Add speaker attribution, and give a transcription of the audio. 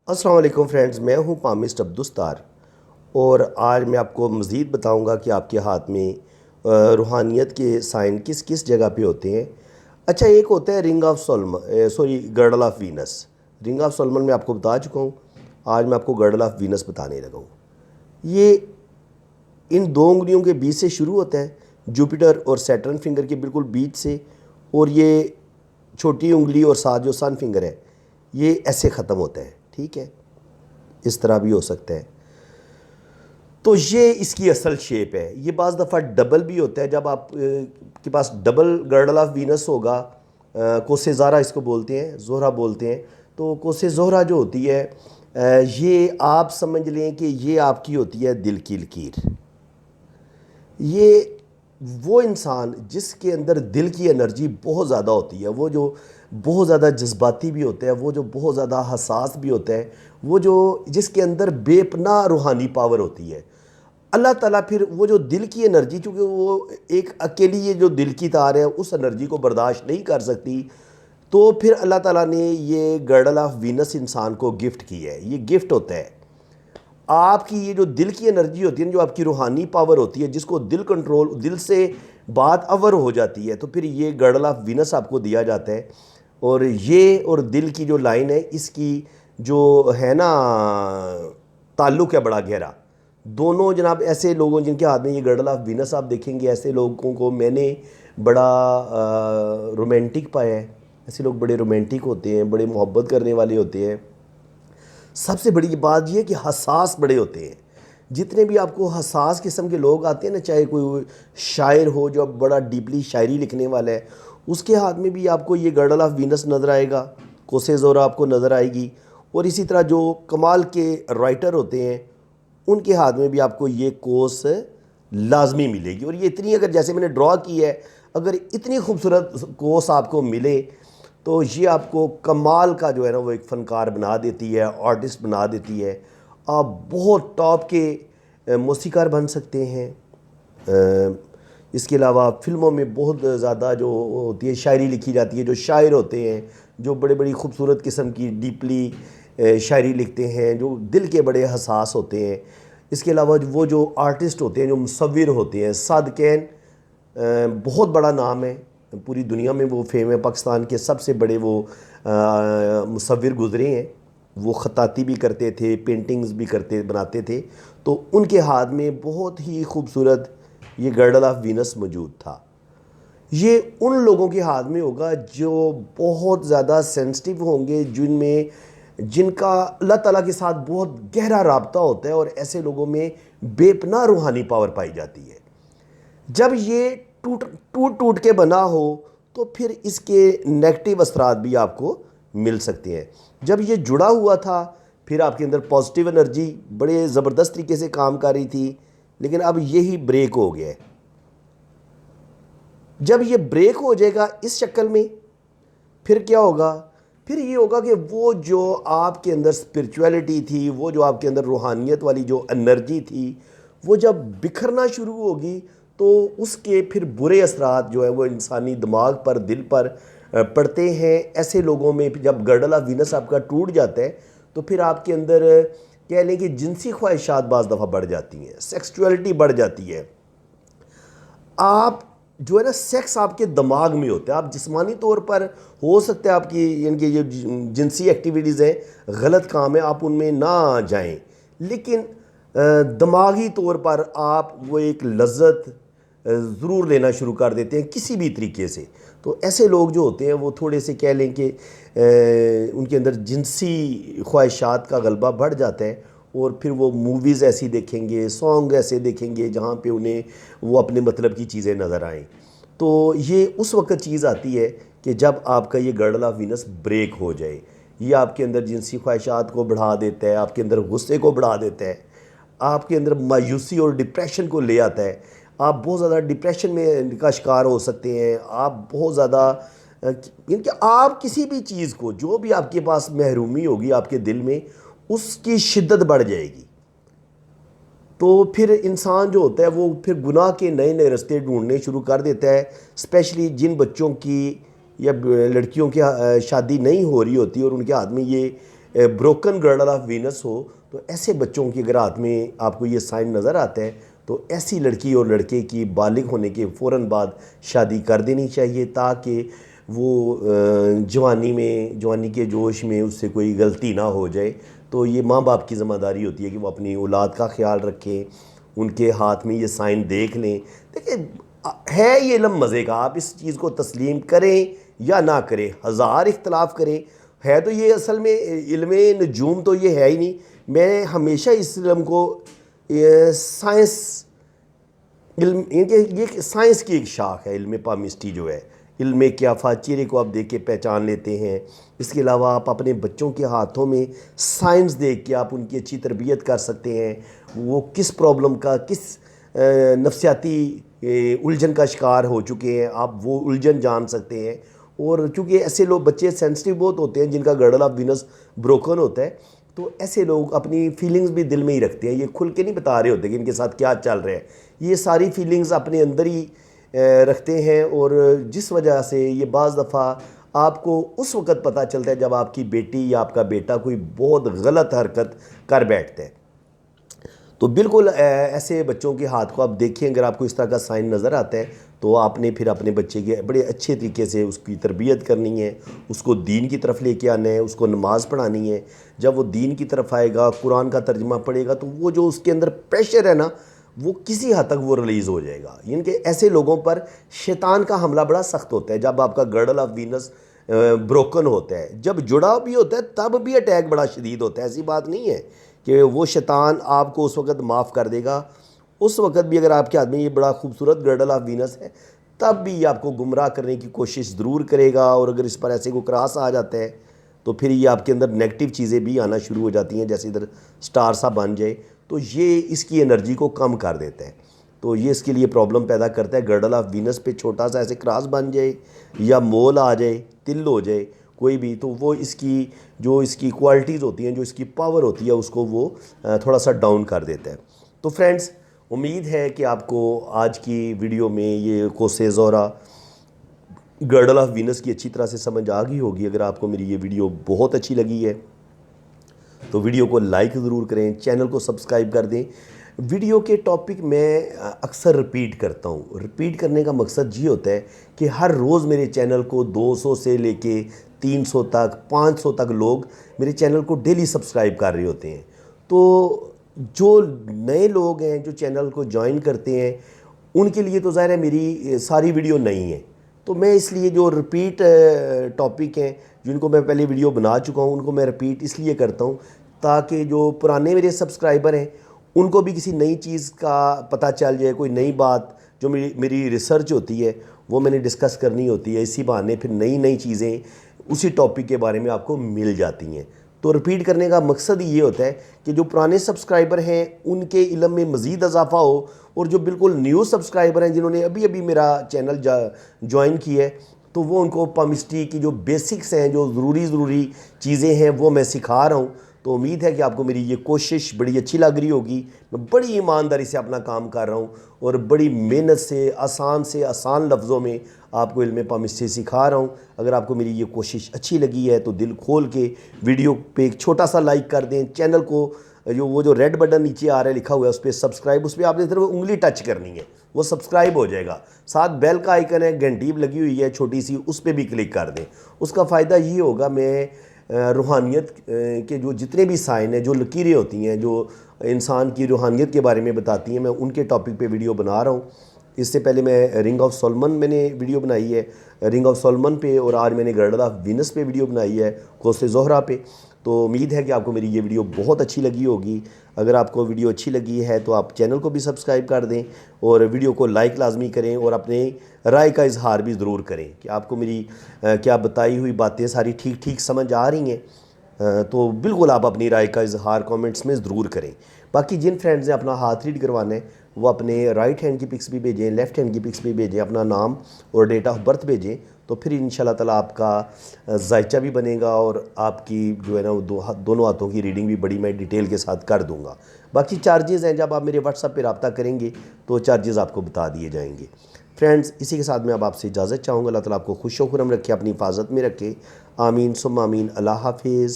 Speaker 1: अस्सलाम वालेकुम फ्रेंड्स, मैं हूं पामिस्ट अब्दुस्तार। और आज मैं आपको मज़ीद बताऊंगा कि आपके हाथ में रूहानियत के साइन किस किस जगह पे होते हैं। अच्छा, एक होता है ring of Solomon, sorry girdle of Venus. Ring of Solomon मैं आपको बता चुका हूँ। आज मैं आपको गर्डल ऑफ वीनस बताने लगा हूँ। ये इन दो उंगलियों के बीच से शुरू होता है, जुपिटर और सैटर्न फिंगर के बिल्कुल बीच से। और ये छोटी उंगली और साथ जो सन फिंगर है, ये ऐसे ख़त्म होता है। ठीक है, इस तरह भी हो सकता है। तो ये इसकी असल शेप है। ये बाज़ दफ़ा डबल भी होता है। जब आप के पास डबल गर्डल ऑफ वीनस होगा, कोसे ज़ारा इसको बोलते हैं, जोहरा बोलते हैं। तो कोसे जोहरा जो होती है, ये आप समझ लें कि ये आपकी होती है दिल की लकीर। ये वो इंसान जिसके अंदर दिल की एनर्जी बहुत ज़्यादा होती है, वो जो बहुत ज़्यादा जज्बाती भी होता है, वो जो बहुत ज़्यादा हसास भी होता है, वो जो जिसके अंदर बेपनाह रूहानी पावर होती है। अल्लाह ताला फिर वो जो दिल की एनर्जी, चूँकि वो एक अकेली ये जो दिल की तार है उस एनर्जी को बर्दाश्त नहीं कर सकती, तो फिर अल्लाह ताला ने ये गर्डल ऑफ वीनस इंसान को गिफ्ट की है। ये गिफ्ट होता है आपकी, ये जो दिल की एनर्जी होती है, जो आपकी रूहानी पावर होती है, जिसको दिल कंट्रोल, दिल से बात अवर हो जाती है, तो फिर ये गर्डल ऑफ वीनस आपको दिया जाता है। और ये और दिल की जो लाइन है, इसकी जो है ना ताल्लुक़ है बड़ा गहरा। दोनों जनाब ऐसे लोगों जिनके हाथ में ये गर्डल ऑफ वीनस आप देखेंगे, ऐसे लोगों को मैंने बड़ा रोमांटिक पाया है। ऐसे लोग बड़े रोमांटिक होते हैं, बड़े मोहब्बत करने वाले होते हैं। सबसे बड़ी बात यह कि हसास बड़े होते हैं। जितने भी आपको हसास किस्म के लोग आते हैं ना, चाहे कोई शायर हो जो बड़ा डीपली शायरी लिखने वाला है, उसके हाथ में भी आपको ये गर्डल ऑफ वीनस नज़र आएगा, कोसे ज़ोरा आपको नज़र आएगी। और इसी तरह जो कमाल के राइटर होते हैं, उनके हाथ में भी आपको ये कोस लाजमी मिलेगी। और ये इतनी, अगर जैसे मैंने ड्रॉ की है, अगर इतनी खूबसूरत कोस आपको मिले, तो ये आपको कमाल का जो है ना वो एक फ़नकार बना देती है, आर्टिस्ट बना देती है। आप बहुत टॉप के मौसीकार बन सकते हैं। इसके अलावा फ़िल्मों में बहुत ज़्यादा जो होती है शायरी लिखी जाती है, जो शायर होते हैं, जो बड़े बड़ी खूबसूरत किस्म की डीपली शायरी लिखते हैं, जो दिल के बड़े हसास होते हैं। इसके अलावा वो जो आर्टिस्ट होते हैं, जो मुसव्विर होते हैं, साद कैन बहुत बड़ा नाम है, पूरी दुनिया में वो फेम है। पाकिस्तान के सबसे बड़े वो मुसव्विर गुज़रे हैं। वो ख़त्ताती भी करते थे, पेंटिंग्स भी करते बनाते थे। तो उनके हाथ में बहुत ही खूबसूरत ये गर्डल ऑफ वीनस मौजूद था। ये उन लोगों के हाथ में होगा जो बहुत ज़्यादा सेंसिटिव होंगे, जिनका अल्लाह ताला के साथ बहुत गहरा राब्ता होता है। और ऐसे लोगों में बेपनाह रूहानी पावर पाई जाती है। जब ये टूट टूट टूट के बना हो, तो फिर इसके नेगेटिव असरात भी आपको मिल सकते हैं। जब ये जुड़ा हुआ था, फिर आपके अंदर पॉजिटिव एनर्जी बड़े ज़बरदस्त तरीके से काम कर रही थी, लेकिन अब यही ब्रेक हो गया है। जब ये ब्रेक हो जाएगा इस शक्ल में, फिर क्या होगा? फिर ये होगा कि वो जो आपके अंदर स्पिरिचुअलिटी थी, वो जो आपके अंदर रूहानियत वाली जो एनर्जी थी, वो जब बिखरना शुरू होगी, तो उसके फिर बुरे असरात जो है वो इंसानी दिमाग पर, दिल पर पड़ते हैं। ऐसे लोगों में जब गर्डल ऑफ वीनस आपका टूट जाता है, तो फिर आपके अंदर कह लें कि जिनसी ख्वाहिशात बाज़ दफ़ा बढ़ जाती हैं, सेक्सुअलिटी बढ़ जाती है। आप जो है ना, सेक्स आपके दिमाग में होता है। आप जिस्मानी तौर पर हो सकता है आपकी इनकी जो जिनसी एक्टिविटीज़ हैं, गलत काम है, आप उनमें ना जाएं, लेकिन दिमागी तौर पर आप वो एक लज्जत ज़रूर लेना शुरू कर देते हैं किसी भी तरीके से। तो ऐसे लोग जो होते हैं वो थोड़े से कह लें कि उनके अंदर जिनसी ख्वाहिशात का गलबा बढ़ जाता है। और फिर वो मूवीज़ ऐसी देखेंगे, सॉन्ग ऐसे देखेंगे जहाँ पे उन्हें वो अपने मतलब की चीज़ें नज़र आएँ। तो ये उस वक्त चीज़ आती है कि जब आपका ये गर्डल ऑफ वीनस ब्रेक हो जाए। ये आपके अंदर जिनसी ख्वाहिशात को बढ़ा देता है, आपके अंदर गुस्से को बढ़ा देता है, आपके अंदर मायूसी और डिप्रेशन को ले आता है। आप बहुत ज़्यादा डिप्रेशन में का शिकार हो सकते हैं। आप बहुत ज़्यादा यानी कि आप किसी भी चीज़ को, जो भी आपके पास महरूमी होगी आपके दिल में, उसकी शिद्दत बढ़ जाएगी। तो फिर इंसान जो होता है वो फिर गुनाह के नए नए रास्ते ढूंढने शुरू कर देता है। स्पेशली जिन बच्चों की या लड़कियों की शादी नहीं हो रही होती और उनके हाथ में ये ब्रोकन गर्डल ऑफ वीनस हो, तो ऐसे बच्चों की अगर हाथ में आपको ये साइन नज़र आता है तो ऐसी लड़की और लड़के की बालिग होने के फ़ौरन बाद शादी कर देनी चाहिए, ताकि वो जवानी के जोश में उससे कोई गलती ना हो जाए। तो ये माँ बाप की ज़िम्मेदारी होती है कि वो अपनी औलाद का ख्याल रखें, उनके हाथ में ये साइन देख लें। देखिए, है ये इल्म मज़े का, आप इस चीज़ को तस्लीम करें या ना करें, हज़ार इख्तलाफ करें, है तो ये असल में इल्म नजूम तो ये है ही नहीं। मैं हमेशा इस इल्म को साइंस इल्म, इनके ये साइंस की एक शाख है इल्म पामिस्ट्री जो है। इल्म क़ियाफ़ा, चेहरे को आप देख के पहचान लेते हैं। इसके अलावा आप अपने बच्चों के हाथों में साइंस देख के आप उनकी अच्छी तरबियत कर सकते हैं। वो किस प्रॉब्लम का, किस नफ्सियाती उलझन का शिकार हो चुके हैं, आप वो उलझन जान सकते हैं। और चूँकि ऐसे लोग, बच्चे सेंसिटिव बहुत होते हैं जिनका गर्डल ऑफ वीनस ब्रोकन होता है, तो ऐसे लोग अपनी फीलिंग्स भी दिल में ही रखते हैं। ये खुल के नहीं बता रहे होते कि इनके साथ क्या चल रहा है। ये सारी फीलिंग्स अपने अंदर ही रखते हैं, और जिस वजह से ये बाज़ दफ़ा आपको उस वक़्त पता चलता है जब आपकी बेटी या आपका बेटा कोई बहुत गलत हरकत कर बैठता है। तो बिल्कुल ऐसे बच्चों के हाथ को आप देखें, अगर आपको इस तरह का साइन नज़र आता है तो आपने फिर अपने बच्चे के बड़े अच्छे तरीके से उसकी तरबियत करनी है, उसको दीन की तरफ लेके आना है, उसको नमाज़ पढ़ानी है। जब वो दीन की तरफ आएगा, कुरान का तर्जुमा पढ़ेगा, तो वो जो उसके अंदर प्रेशर है ना, वो किसी हद तक वो रिलीज़ हो जाएगा। यानी कि ऐसे लोगों पर शैतान का हमला बड़ा सख्त होता है। जब आपका गर्डल ऑफ वीनस ब्रोकन होता है, जब जुड़ा भी होता है, तब भी अटैक बड़ा शदीद होता है। ऐसी बात नहीं है कि वो शैतान आपको उस वक़्त माफ़ कर देगा। उस वक़्त भी अगर आपके हाथ में ये बड़ा खूबसूरत गर्डल ऑफ वीनस है, तब भी ये आपको गुमराह करने की कोशिश ज़रूर करेगा। और अगर इस पर ऐसे को क्रॉस आ जाता है तो फिर ये आपके अंदर नेगेटिव चीज़ें भी आना शुरू हो जाती हैं, जैसे इधर स्टार सा बन जाए, तो ये इसकी एनर्जी को कम कर देता है। तो ये इसके लिए प्रॉब्लम पैदा करता है। गर्डल ऑफ वीनस पे छोटा सा ऐसे क्रॉस बन जाए या मोल आ जाए, तिल हो जाए कोई भी, तो वो इसकी क्वालिटीज़ होती हैं, जो इसकी पावर होती है, उसको वो थोड़ा सा डाउन कर देता है। तो फ्रेंड्स, उम्मीद है कि आपको आज की वीडियो में ये कोसे ज़ोहरा गर्डल ऑफ वीनस की अच्छी तरह से समझ आ गई होगी। अगर आपको मेरी ये वीडियो बहुत अच्छी लगी है तो वीडियो को लाइक ज़रूर करें, चैनल को सब्सक्राइब कर दें। वीडियो के टॉपिक मैं अक्सर रिपीट करता हूँ। रिपीट करने का मकसद ये होता है कि हर रोज़ मेरे चैनल को 200 से लेके 300 तक, 500 तक लोग मेरे चैनल को डेली सब्सक्राइब कर रहे होते हैं। तो जो नए लोग हैं जो चैनल को ज्वाइन करते हैं, उनके लिए तो ज़ाहिर है मेरी सारी वीडियो नहीं है। तो मैं इसलिए जो रिपीट टॉपिक हैं, जिनको मैं पहले वीडियो बना चुका हूँ, उनको मैं रिपीट इसलिए करता हूँ ताकि जो पुराने मेरे सब्सक्राइबर हैं उनको भी किसी नई चीज़ का पता चल जाए। कोई नई बात जो मेरी रिसर्च होती है वो मैंने डिस्कस करनी होती है, इसी बहाने फिर नई नई चीज़ें उसी टॉपिक के बारे में आपको मिल जाती हैं। तो रिपीट करने का मकसद ये होता है कि जो पुराने सब्सक्राइबर हैं उनके इल्म में मज़ीद इजाफा हो, और जो बिल्कुल न्यू सब्सक्राइबर हैं जिन्होंने अभी अभी मेरा चैनल ज्वाइन किया है, तो वो उनको पामिस्ट्री की जो बेसिक्स हैं, जो ज़रूरी चीज़ें हैं, वो मैं सिखा रहा हूँ। तो उम्मीद है कि आपको मेरी ये कोशिश बड़ी अच्छी लग रही होगी। मैं बड़ी ईमानदारी से अपना काम कर रहा हूँ और बड़ी मेहनत से आसान लफ्ज़ों में आपको इल्म पामिस्ट्री सिखा रहा हूँ। अगर आपको मेरी ये कोशिश अच्छी लगी है तो दिल खोल के वीडियो पे एक छोटा सा लाइक कर दें। चैनल को जो रेड बटन नीचे आ रहा है लिखा हुआ है, उस पर सब्सक्राइब, उस पर आपने सिर्फ उंगली टच करनी है, वो सब्सक्राइब हो जाएगा। साथ बेल का आइकन है, घंटी लगी हुई है छोटी सी, उस पर भी क्लिक कर दें। उसका फ़ायदा ये होगा, मैं रूहानियत के जो जितने भी साइन हैं, जो लकीरें होती हैं, जो इंसान की रूहानियत के बारे में बताती हैं, मैं उनके टॉपिक पे वीडियो बना रहा हूँ। इससे पहले मैं रिंग ऑफ सोलमन मैंने वीडियो बनाई है, रिंग ऑफ सोलमन पे, और आज मैंने गर्डल ऑफ वीनस पे वीडियो बनाई है, कोसे ज़ोहरा पे। तो उम्मीद है कि आपको मेरी ये वीडियो बहुत अच्छी लगी होगी। अगर आपको वीडियो अच्छी लगी है तो आप चैनल को भी सब्सक्राइब कर दें और वीडियो को लाइक लाजमी करें, और अपने राय का इजहार भी ज़रूर करें कि आपको मेरी क्या बताई हुई बातें सारी ठीक ठीक समझ आ रही हैं। तो बिल्कुल आप अपनी राय का इजहार कमेंट्स में ज़रूर करें। बाकी जिन फ्रेंड्स ने अपना हाथ रीड करवाना है वो अपने राइट हैंड की पिक्स भी भेजें, लेफ़्ट हैंड की पिक्स भी भेजें, अपना नाम और डेट ऑफ बर्थ भेजें। तो फिर इंशाल्लाह ताला आपका जायचा भी बनेगा, और आपकी जो है ना दोनों हाथों की रीडिंग भी बड़ी मैं डिटेल के साथ कर दूंगा। बाकी चार्जेज़ हैं, जब आप मेरे व्हाट्सएप पे रब्ता करेंगे तो चार्जेज़ आपको बता दिए जाएंगे। फ्रेंड्स, इसी के साथ मैं अब आपसे इजाज़त चाहूँगा। अल्लाह ताला आपको खुश व खुर्रम रखे, अपनी हिफाजत में रखे। आमीन सुम्मा आमीन। अल्लाह हाफिज़।